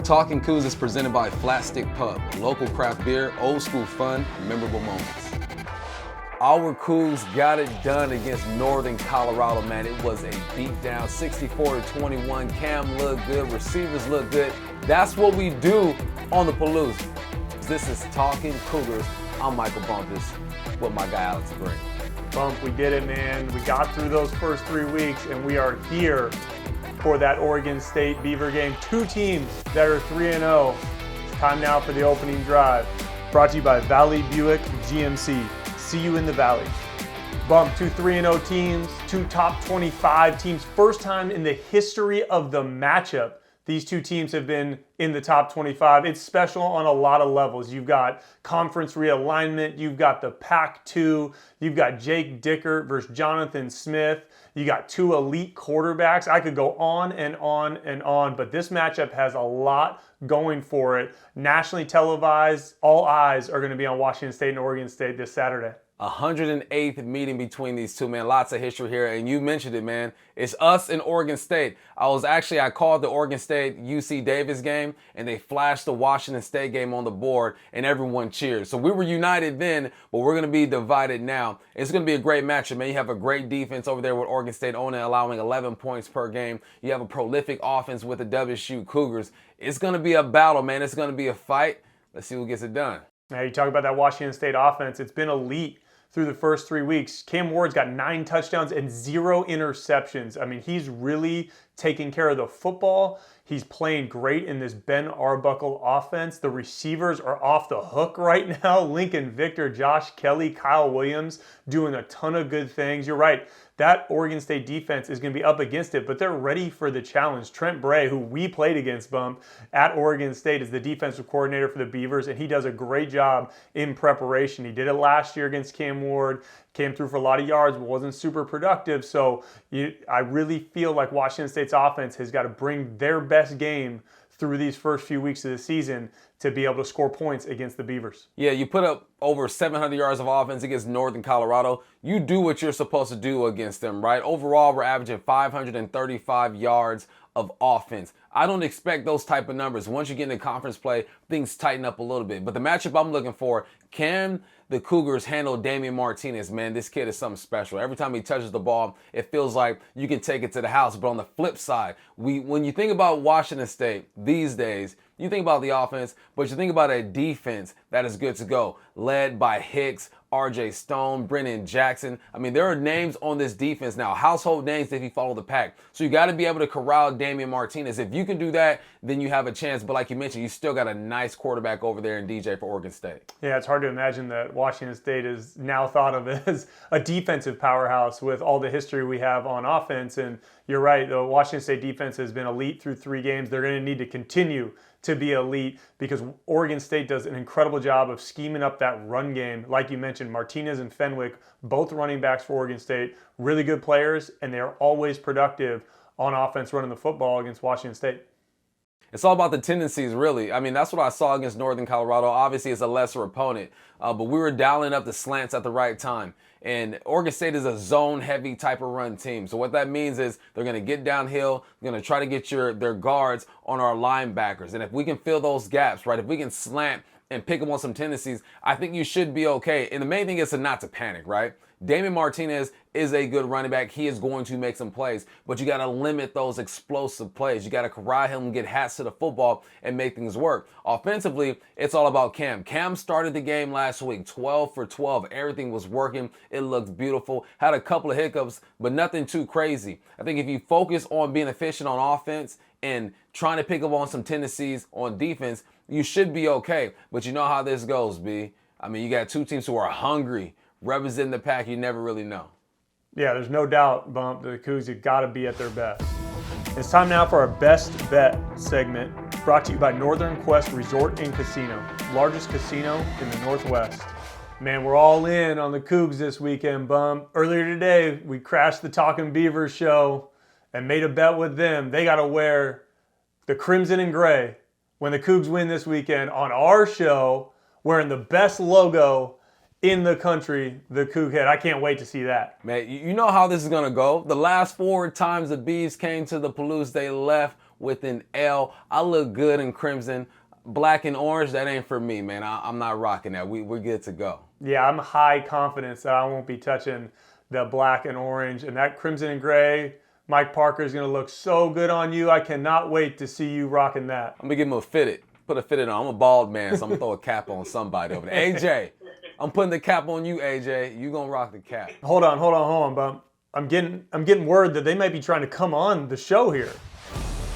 Talkin Cougars is presented by Flat Stick Pub, local craft beer, old school fun, memorable moments. Our Cougs got it done against Northern Colorado, man. It was a beatdown, 64-21. Cam looked good, receivers looked good. That's what we do on the Palooza. This is Talkin Cougars. I'm Michael Bumpus with my guy Alex Green. Bump, we did it, man. We got through those first 3 weeks, and we are here for that Oregon State Beaver game. Two teams that are 3-0. It's time now for the opening drive. Brought to you by Valley Buick GMC. See you in the Valley. Bump, two 3-0 teams, two top 25 teams. First time in the history of the matchup these two teams have been in the top 25. It's special on a lot of levels. You've got conference realignment. You've got the Pac-2. You've got Jake Dickert versus Jonathan Smith. You got two elite quarterbacks. I could go on and on and on, but this matchup has a lot going for it. Nationally televised, all eyes are going to be on Washington State and Oregon State this Saturday. 108th meeting between these two, man. Lots of history here, and you mentioned it, man. It's us and Oregon State. I called the Oregon State UC Davis game, and they flashed the Washington State game on the board, and everyone cheered. So we were united then, but we're going to be divided now. It's going to be a great matchup, man. You have a great defense over there with Oregon State owning, allowing 11 points per game. You have a prolific offense with the WSU Cougars. It's going to be a battle, man. It's going to be a fight. Let's see who gets it done. Now, you talk about that Washington State offense. It's been elite through the first 3 weeks. Cam Ward's got 9 touchdowns and 0 interceptions. I mean, he's really taking care of the football. He's playing great in this Ben Arbuckle offense. The receivers are off the hook right now. Lincoln Victor, Josh Kelly, Kyle Williams doing a ton of good things. You're right. That Oregon State defense is going to be up against it, but they're ready for the challenge. Trent Bray, who we played against, Bump, at Oregon State, is the defensive coordinator for the Beavers, and he does a great job in preparation. He did it last year against Cam Ward, came through for a lot of yards, but wasn't super productive. So I really feel like Washington State's offense has got to bring their best game through these first few weeks of the season to be able to score points against the Beavers. Yeah, you put up over 700 yards of offense against Northern Colorado. You do what you're supposed to do against them, right? Overall, we're averaging 535 yards of offense. I don't expect those type of numbers. Once you get into conference play, things tighten up a little bit. But the matchup I'm looking for, can the Cougars handle Damian Martinez? Man, this kid is something special. Every time he touches the ball, it feels like you can take it to the house. But on the flip side, when you think about Washington State these days, you think about the offense, but you think about a defense that is good to go, led by Hicks, R.J. Stone, Brennan Jackson. I mean, there are names on this defense now, household names if you follow the pack. So you got to be able to corral Damian Martinez. If you can do that, then you have a chance. But like you mentioned, you still got a nice quarterback over there in DJ for Oregon State. Yeah, it's hard to imagine that Washington State is now thought of as a defensive powerhouse with all the history we have on offense. And you're right, the Washington State defense has been elite through 3 games. They're going to need to continue to be elite because Oregon State does an incredible job of scheming up that run game. Like you mentioned, Martinez and Fenwick, both running backs for Oregon State, really good players, and they're always productive on offense running the football against Washington State. It's all about the tendencies, really. I mean, that's what I saw against Northern Colorado. Obviously, it's a lesser opponent, but we were dialing up the slants at the right time. And Oregon State is a zone-heavy type of run team. So what that means is they're going to get downhill, they're going to try to get their guards on our linebackers. And if we can fill those gaps, right, if we can slant and pick them on some tendencies, I think you should be okay. And the main thing is not to panic, right? Damian Martinez is a good running back. He is going to make some plays, but you got to limit those explosive plays. You got to corral him and get hats to the football and make things work. Offensively, it's all about Cam. Cam started the game last week, 12 for 12. Everything was working. It looked beautiful. Had a couple of hiccups, but nothing too crazy. I think if you focus on being efficient on offense and trying to pick up on some tendencies on defense, you should be okay. But you know how this goes, B. I mean, you got two teams who are hungry, representing the pack. You never really know. Yeah, there's no doubt, Bump, the Cougs have got to be at their best. It's time now for our Best Bet segment, brought to you by Northern Quest Resort and Casino, largest casino in the Northwest. Man, we're all in on the Cougs this weekend, Bump. Earlier today, we crashed the Talkin Beavers show and made a bet with them. They got to wear the crimson and gray when the Cougs win this weekend on our show, wearing the best logo in the country, the Coug head. I can't wait to see that. Man, you know how this is going to go. The last 4 times the Beavs came to the Palooza, they left with an L. I look good in crimson. Black and orange, that ain't for me, man. I'm not rocking that. We're good to go. Yeah, I'm high confidence that I won't be touching the black and orange. And that crimson and gray, Mike Parker is going to look so good on you. I cannot wait to see you rocking that. I'm going to give him a fitted. Put a fitted on. I'm a bald man, so I'm going to throw a cap on somebody over there. AJ, I'm putting the cap on you, AJ. You going to rock the cap. Hold on, bump. I'm getting word that they might be trying to come on the show here.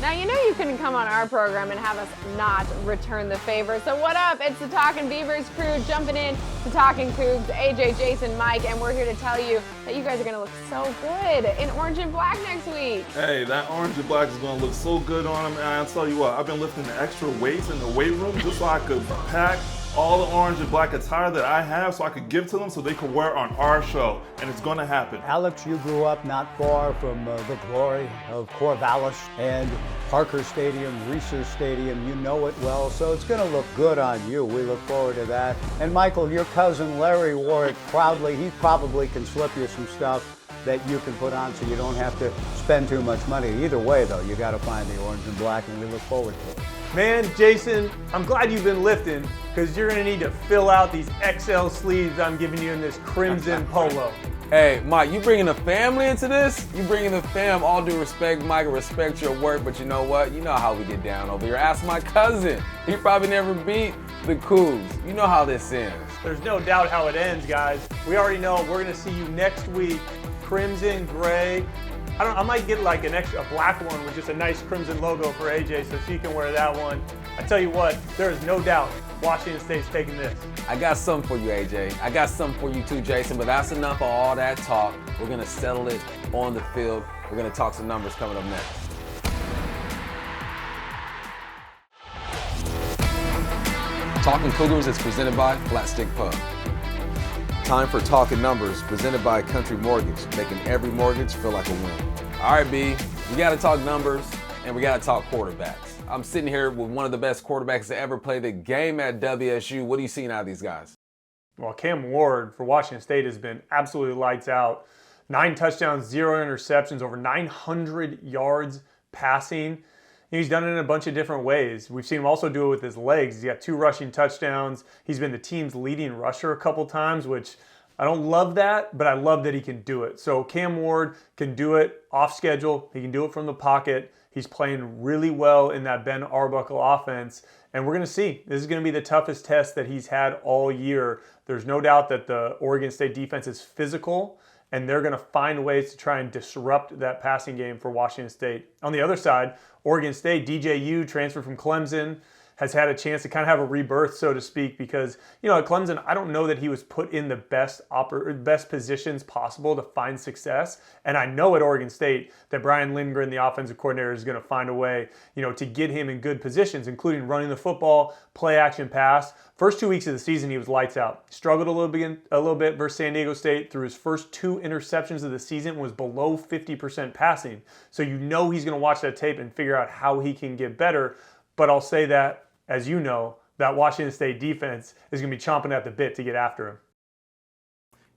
Now, you know you couldn't come on our program and have us not return the favor. So what up? It's the Talkin Beavers crew jumping in to Talkin Cougs, AJ, Jason, Mike, and we're here to tell you that you guys are going to look so good in orange and black next week. Hey, that orange and black is going to look so good on him. And I'll tell you what, I've been lifting the extra weights in the weight room just so I could pack all the orange and black attire that I have so I could give to them so they could wear on our show. And it's going to happen. Alex, you grew up not far from the glory of Corvallis and Parker Stadium, Reeser Stadium. You know it well, so it's going to look good on you. We look forward to that. And Michael, your cousin Larry wore it proudly. He probably can slip you some stuff that you can put on so you don't have to spend too much money. Either way, though, you got to find the orange and black, and we look forward to it. Man, Jason, I'm glad you've been lifting because you're going to need to fill out these XL sleeves I'm giving you in this crimson polo. Hey, Mike, you bringing the family into this? You bringing the fam. All due respect, Mike, I respect your work, but you know what? You know how we get down over here. Ask my cousin. He probably never beat the Cougs. You know how this ends. There's no doubt how it ends, guys. We already know we're going to see you next week. Crimson, gray. I might get like a black one with just a nice crimson logo for AJ so she can wear that one. I tell you what, there is no doubt Washington State's taking this. I got something for you, AJ. I got something for you too, Jason, but that's enough of all that talk. We're going to settle it on the field. We're going to talk some numbers coming up next. Talkin Cougars is presented by Flat Stick Pub. Time for Talking Numbers, presented by Country Mortgage, making every mortgage feel like a win. All right, B, we got to talk numbers and we got to talk quarterbacks. I'm sitting here with one of the best quarterbacks to ever play the game at WSU. What are you seeing out of these guys? Well, Cam Ward for Washington State has been absolutely lights out. 9 touchdowns, 0 interceptions, over 900 yards passing. He's done it in a bunch of different ways. We've seen him also do it with his legs. He's got 2 rushing touchdowns. He's been the team's leading rusher a couple times, which I don't love that, but I love that he can do it. So Cam Ward can do it off schedule. He can do it from the pocket. He's playing really well in that Ben Arbuckle offense. And we're going to see. This is going to be the toughest test that he's had all year. There's no doubt that the Oregon State defense is physical, and they're going to find ways to try and disrupt that passing game for Washington State. On the other side, Oregon State, DJU, transferred from Clemson, has had a chance to kind of have a rebirth, so to speak, because, you know, at Clemson, I don't know that he was put in the best positions possible to find success. And I know at Oregon State that Brian Lindgren, the offensive coordinator, is going to find a way, you know, to get him in good positions, including running the football, play action pass. First 2 weeks of the season, he was lights out. Struggled a little bit versus San Diego State. Through his first 2 interceptions of the season, was below 50% passing. So you know he's going to watch that tape and figure out how he can get better. But I'll say that, as you know, that Washington State defense is going to be chomping at the bit to get after him.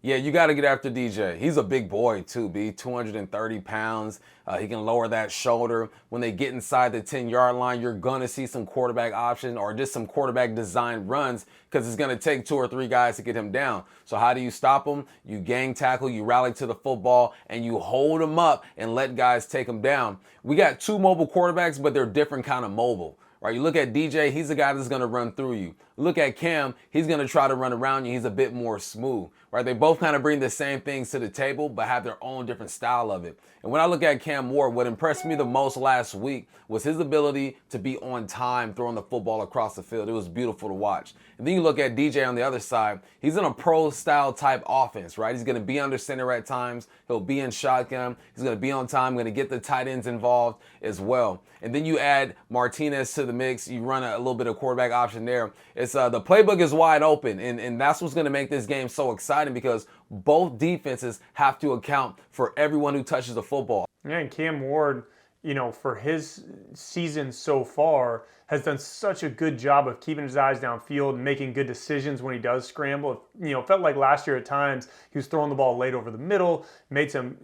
Yeah, you got to get after DJ. He's a big boy too, B. 230 pounds. He can lower that shoulder. When they get inside the 10-yard line, you're going to see some quarterback option or just some quarterback design runs because it's going to take 2 or 3 guys to get him down. So how do you stop him? You gang tackle, you rally to the football, and you hold him up and let guys take him down. We got 2 mobile quarterbacks, but they're different kind of mobile. Right, you look at DJ, he's a guy that's going to run through you. Look at Cam, he's going to try to run around you. He's a bit more smooth. Right, they both kind of bring the same things to the table, but have their own different style of it. And when I look at Cam Ward, what impressed me the most last week was his ability to be on time throwing the football across the field. It was beautiful to watch. And then you look at DJ on the other side. He's in a pro-style type offense, right? He's going to be under center at times. He'll be in shotgun. He's going to be on time, going to get the tight ends involved as well. And then you add Martinez to the mix. You run a little bit of quarterback option there. It's the playbook is wide open, and that's what's going to make this game so exciting because both defenses have to account for everyone who touches the football. Yeah, and Cam Ward, you know, for his season so far, has done such a good job of keeping his eyes downfield and making good decisions when he does scramble. It felt like last year at times he was throwing the ball late over the middle, made some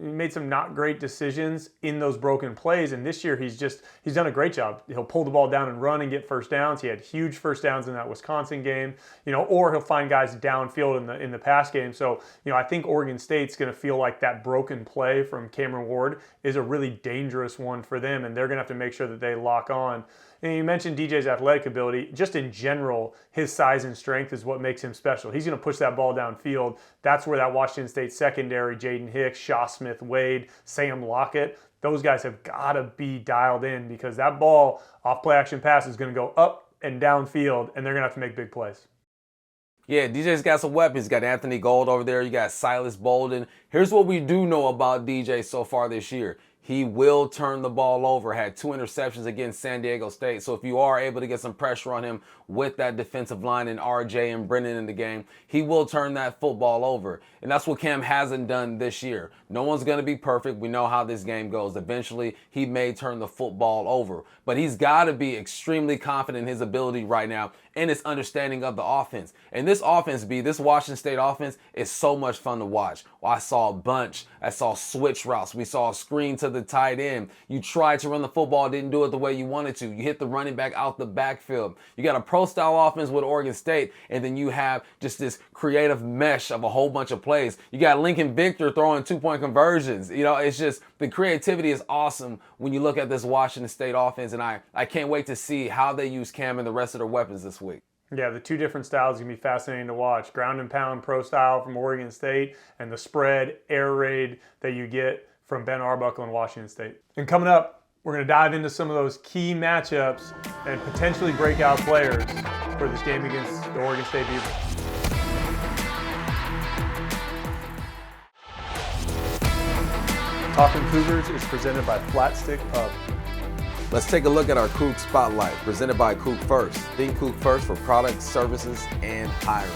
not great decisions in those broken plays, and this year he's done a great job. He'll pull the ball down and run and get first downs. He had huge first downs in that Wisconsin game, or he'll find guys downfield in the pass game. So, I think Oregon State's going to feel like that broken play from Cameron Ward is a really dangerous one for them, and they're going to have to make sure that they lock on. And you mentioned DJ's athletic ability. Just in general, his size and strength is what makes him special. He's going to push that ball downfield. That's where that Washington State secondary, Jaden Hicks, Shaw Smith-Wade, Sam Lockett, those guys have got to be dialed in, because that ball off play action pass is going to go up and downfield, and they're going to have to make big plays. Yeah, DJ's got some weapons. You got Anthony Gold over there. You got Silas Bolden. Here's what we do know about DJ so far this year. He will turn the ball over. Had 2 interceptions against San Diego State. So if you are able to get some pressure on him with that defensive line and RJ and Brennan in the game, he will turn that football over. And that's what Cam hasn't done this year. No one's going to be perfect. We know how this game goes. Eventually, he may turn the football over. But he's got to be extremely confident in his ability right now and his understanding of the offense. And this offense, this Washington State offense is so much fun to watch. Well, I saw a bunch. I saw switch routes. We saw a screen to the tight end. You tried to run the football, didn't do it the way you wanted to. You hit the running back out the backfield. You got a pro-style offense with Oregon State, and then you have just this creative mesh of a whole bunch of plays. You got Lincoln Victor throwing 2-point conversions. It's just the creativity is awesome when you look at this Washington State offense, and I can't wait to see how they use Cam and the rest of their weapons this week. Yeah, the 2 different styles are going to be fascinating to watch. Ground and pound pro style from Oregon State, and the spread air raid that you get from Ben Arbuckle and Washington State. And coming up, we're going to dive into some of those key matchups and potentially breakout players for this game against the Oregon State Beavers. Talkin Cougars is presented by Flat Stick Pub. Let's take a look at our Coug Spotlight, presented by Coug First. Think Coug First for products, services, and hiring.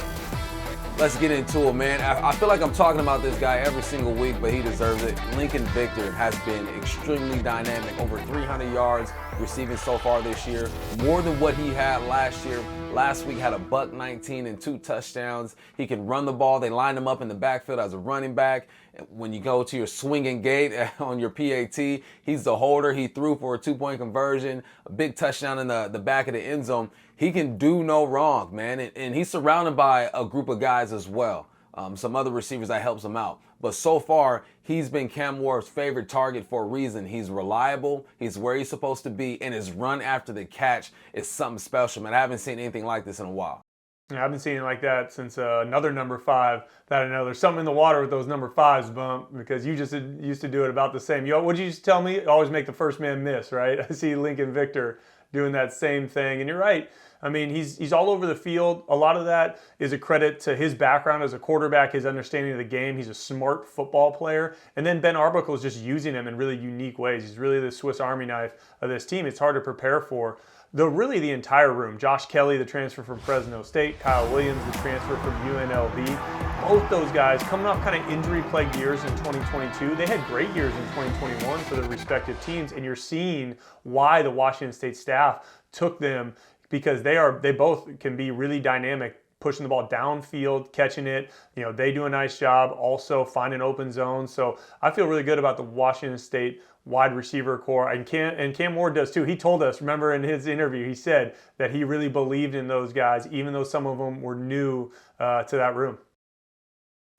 Let's get into it, man. I feel like I'm talking about this guy every single week, but he deserves it. Lincoln Victor has been extremely dynamic. Over 300 yards receiving so far this year, more than what he had last year. Last week had a $119 and 2 touchdowns. He can run the ball. They lined him up in the backfield as a running back. When you go to your swinging gate on your PAT, he's the holder. He threw for a 2-point conversion, a big touchdown in the back of the end zone. He can do no wrong, man. And he's surrounded by a group of guys as well. Some other receivers that helps him out. But so far, he's been Cam Ward's favorite target for a reason. He's reliable. He's where he's supposed to be. And his run after the catch is something special, man. I haven't seen anything like this in a while. Yeah, I've been seeing it like that since another number 5 that I know. There's something in the water with those number 5s, Bump, because you just used to do it about the same. What'd you just tell me? Always make the first man miss, right? I see Lincoln Victor doing that same thing. And you're right. I mean, he's all over the field. A lot of that is a credit to his background as a quarterback, his understanding of the game. He's a smart football player. And then Ben Arbuckle is just using him in really unique ways. He's really the Swiss Army knife of this team. It's hard to prepare for. Really the entire room. Josh Kelly, the transfer from Fresno State. Kyle Williams, the transfer from UNLV. Both those guys coming off kind of injury-plagued years in 2022. They had great years in 2021 for their respective teams, and you're seeing why the Washington State staff took them, because they both can be really dynamic, pushing the ball downfield, catching it. They do a nice job also finding open zones. So I feel really good about the Washington State wide receiver core, and Cam Ward does too. He told us, remember in his interview, he said that he really believed in those guys, even though some of them were new to that room.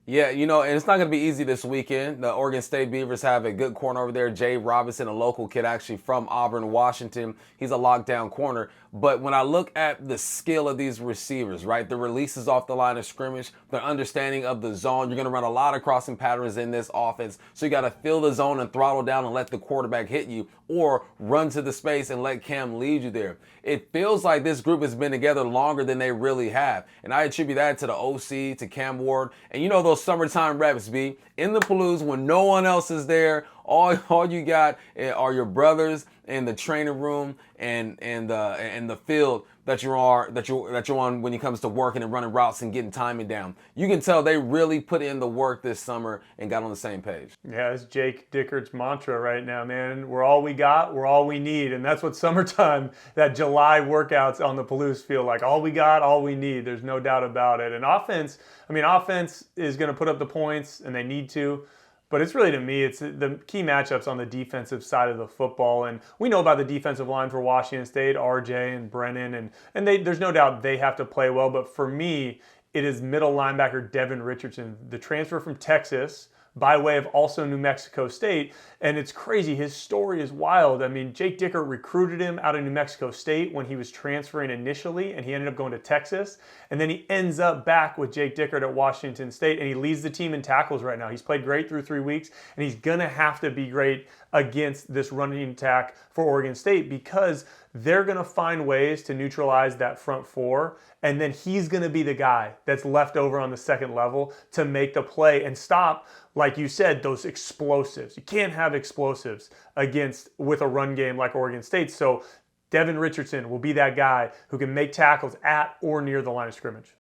Yeah, and it's not going to be easy this weekend. The Oregon State Beavers have a good corner over there, Jay Robinson, a local kid actually from Auburn, Washington. He's a lockdown corner. But when I look at the skill of these receivers, right, the releases off the line of scrimmage, their understanding of the zone, you're going to run a lot of crossing patterns in this offense. So you got to fill the zone and throttle down and let the quarterback hit you, or run to the space and let Cam lead you there. It feels like this group has been together longer than they really have. And I attribute that to the OC, to Cam Ward. And those summertime reps, B, in the Palouse when no one else is there. All you got are your brothers in the training room and the field. that you're on when it comes to working and running routes and getting timing down. You can tell they really put in the work this summer and got on the same page. Yeah, it's Jake Dickert's mantra right now, man. We're all we got, we're all we need. And that's what summertime, that July workouts on the Palouse feel like. All we got, all we need. There's no doubt about it. And offense is going to put up the points, and they need to. But it's really, to me, it's the key matchups on the defensive side of the football. And we know about the defensive line for Washington State, RJ and Brennan, and there's no doubt they have to play well. But for me, it is middle linebacker Devin Richardson, the transfer from Texas, by way of also New Mexico State. And it's crazy. His story is wild. I mean, Jake Dickert recruited him out of New Mexico State when he was transferring initially, and he ended up going to Texas. And then he ends up back with Jake Dickert at Washington State, and he leads the team in tackles right now. He's played great through 3 weeks, and he's going to have to be great against this running attack for Oregon State, because they're going to find ways to neutralize that front four, and then he's going to be the guy that's left over on the second level to make the play and stop, like you said, those explosives. You can't have explosives with a run game like Oregon State. So Devin Richardson will be that guy who can make tackles at or near the line of scrimmage.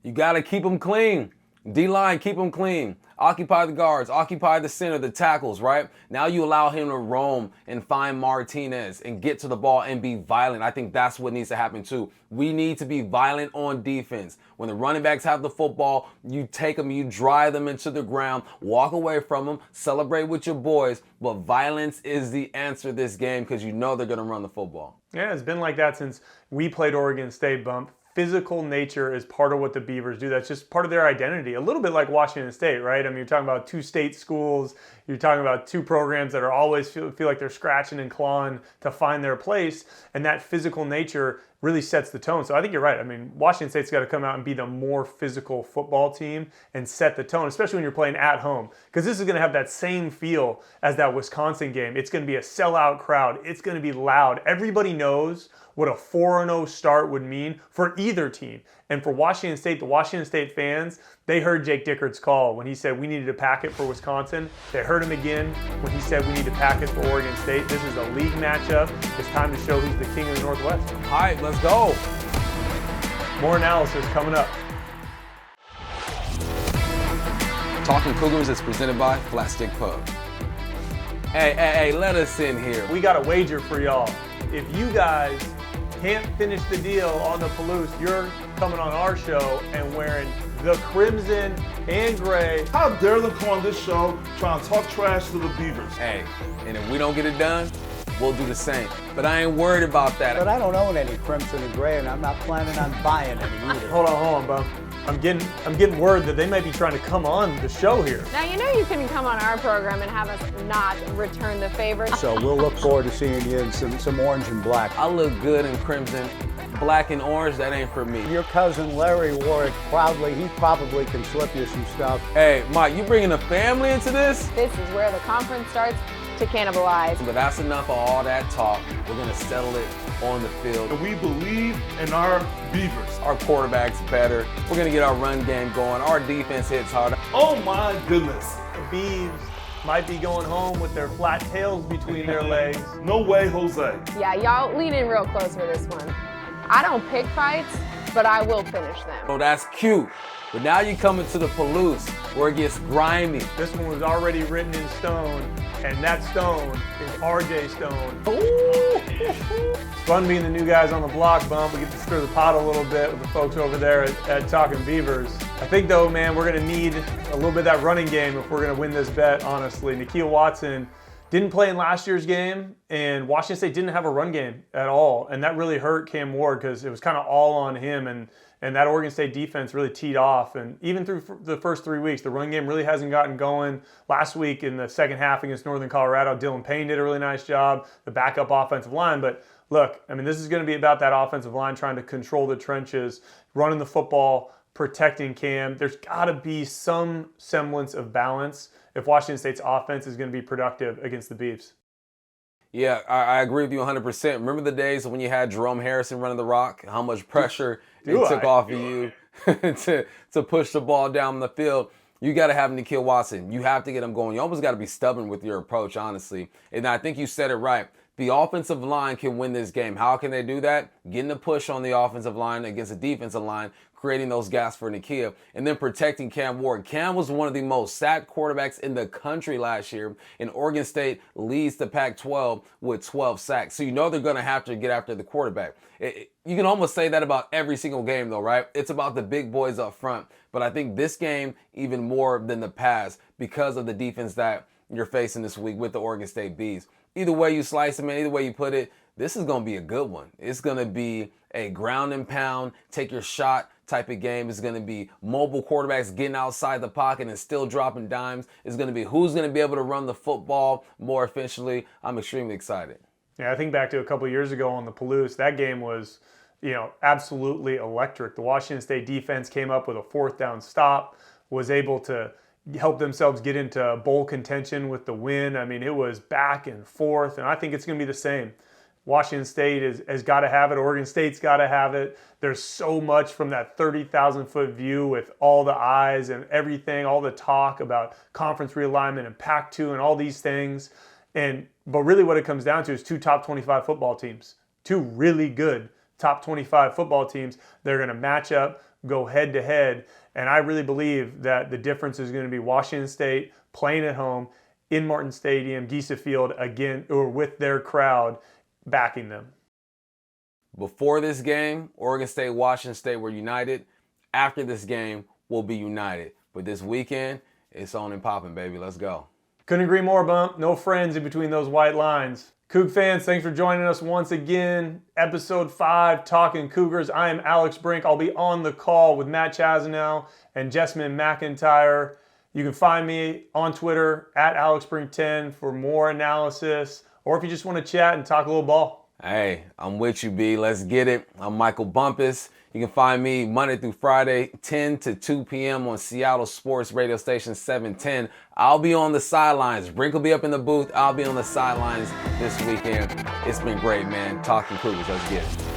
You got to keep them clean. D-line, keep them clean. Occupy the guards, occupy the center, the tackles, right? Now you allow him to roam and find Martinez and get to the ball and be violent. I think that's what needs to happen too. We need to be violent on defense. When the running backs have the football, you take them, you drive them into the ground, walk away from them, celebrate with your boys. But violence is the answer this game, because you know they're going to run the football. Yeah, it's been like that since we played Oregon State, Bump. Physical nature is part of what the Beavers do. That's just part of their identity. A little bit like Washington State, right? I mean, you're talking about two state schools. You're talking about two programs that are always feel like they're scratching and clawing to find their place. And that physical nature really sets the tone. So I think you're right. I mean, Washington State's got to come out and be the more physical football team and set the tone, especially when you're playing at home. Because this is going to have that same feel as that Wisconsin game. It's going to be a sellout crowd. It's going to be loud. Everybody knows what a 4-0 start would mean for either team. And for Washington State, the Washington State fans, they heard Jake Dickert's call when he said we needed to pack it for Wisconsin. They heard him again when he said we need to pack it for Oregon State. This is a league matchup. It's time to show who's the king of the Northwest. All right, let's go. More analysis coming up. Talkin Cougars is presented by Flat Stick Pub. Hey, let us in here. We got a wager for y'all. If you guys can't finish the deal on the Palouse, you're coming on our show and wearing the crimson and gray. How dare them come on this show trying to talk trash to the Beavers? Hey, and if we don't get it done, we'll do the same. But I ain't worried about that. But I don't own any crimson and gray, and I'm not planning on buying any either. Hold on, Bum. I'm getting word that they might be trying to come on the show here. Now, you know you can come on our program and have us not return the favor. So we'll look forward to seeing you in some orange and black. I look good in crimson. Black and orange, that ain't for me. Your cousin Larry wore it proudly. He probably can slip you some stuff. Hey, Mike, you bringing the family into this? This is where the conference starts to cannibalize. But that's enough of all that talk. We're going to settle it on the field. And we believe in our Beavers. Our quarterback's better. We're going to get our run game going. Our defense hits harder. Oh my goodness. The Beavs might be going home with their flat tails between their legs. No way, Jose. Yeah, y'all lean in real close for this one. I don't pick fights, but I will finish them. Oh, that's cute. But now you come into the Palouse where it gets grimy. This one was already written in stone, and that stone is RJ Stone. It's fun being the new guys on the block, Bump. We get to stir the pot a little bit with the folks over there at Talkin Beavers. I think, though, man, we're going to need a little bit of that running game if we're going to win this bet, honestly. Nikhil Watson didn't play in last year's game, and Washington State didn't have a run game at all. And that really hurt Cam Ward because it was kind of all on him. And that Oregon State defense really teed off. And even through the first 3 weeks, the run game really hasn't gotten going. Last week in the second half against Northern Colorado, Dylan Payne did a really nice job, the backup offensive line. But look, I mean, this is going to be about that offensive line trying to control the trenches, running the football, protecting Cam. There's got to be some semblance of balance if Washington State's offense is going to be productive against the Beavs. Yeah, I agree with you 100%. Remember the days when you had Jerome Harrison running the rock? How much pressure it took off of you to push the ball down the field? You got to have Nikhil Watson. You have to get him going. You almost got to be stubborn with your approach, honestly. And I think you said it right. The offensive line can win this game. How can they do that? Getting a push on the offensive line against the defensive line, creating those gaps for Nakia, and then protecting Cam Ward. Cam was one of the most sacked quarterbacks in the country last year, and Oregon State leads the Pac-12 with 12 sacks. So you know they're going to have to get after the quarterback. You can almost say that about every single game, though, right? It's about the big boys up front. But I think this game, even more than the past, because of the defense that you're facing this week with the Oregon State Bees. Either way you slice them, either way you put it, this is going to be a good one. It's going to be a ground and pound, take your shot type of game. It's going to be mobile quarterbacks getting outside the pocket and still dropping dimes. It's going to be who's going to be able to run the football more efficiently. I'm extremely excited. Yeah, I think back to a couple of years ago on the Palouse, that game was, absolutely electric. The Washington State defense came up with a 4th down stop, was able to help themselves get into bowl contention with the win. I mean, it was back and forth, and I think it's going to be the same. Washington State has got to have it. Oregon State's got to have it. There's so much from that 30,000-foot view with all the eyes and everything, all the talk about conference realignment and Pac-2 and all these things. But really what it comes down to is 2 top 25 football teams, 2 really good top 25 football teams. They're going to match up, go head to head. And I really believe that the difference is going to be Washington State playing at home in Martin Stadium, Giesa Field, again, or with their crowd backing them. Before this game, Oregon State, Washington State were united. After this game, we'll be united. But this weekend, it's on and popping, baby. Let's go. Couldn't agree more, Bump. No friends in between those white lines. Coug fans, thanks for joining us once again. Episode 5, Talkin Cougars. I am Alex Brink. I'll be on the call with Matt Chazanow and Jessamine McIntyre. You can find me on Twitter at AlexBrink10 for more analysis, or if you just want to chat and talk a little ball. Hey, I'm with you, B. Let's get it. I'm Michael Bumpus. You can find me Monday through Friday, 10 to 2 p.m. on Seattle Sports Radio Station 710. I'll be on the sidelines. Brink will be up in the booth. I'll be on the sidelines this weekend. It's been great, man. Talkin Cougars. Let's get it.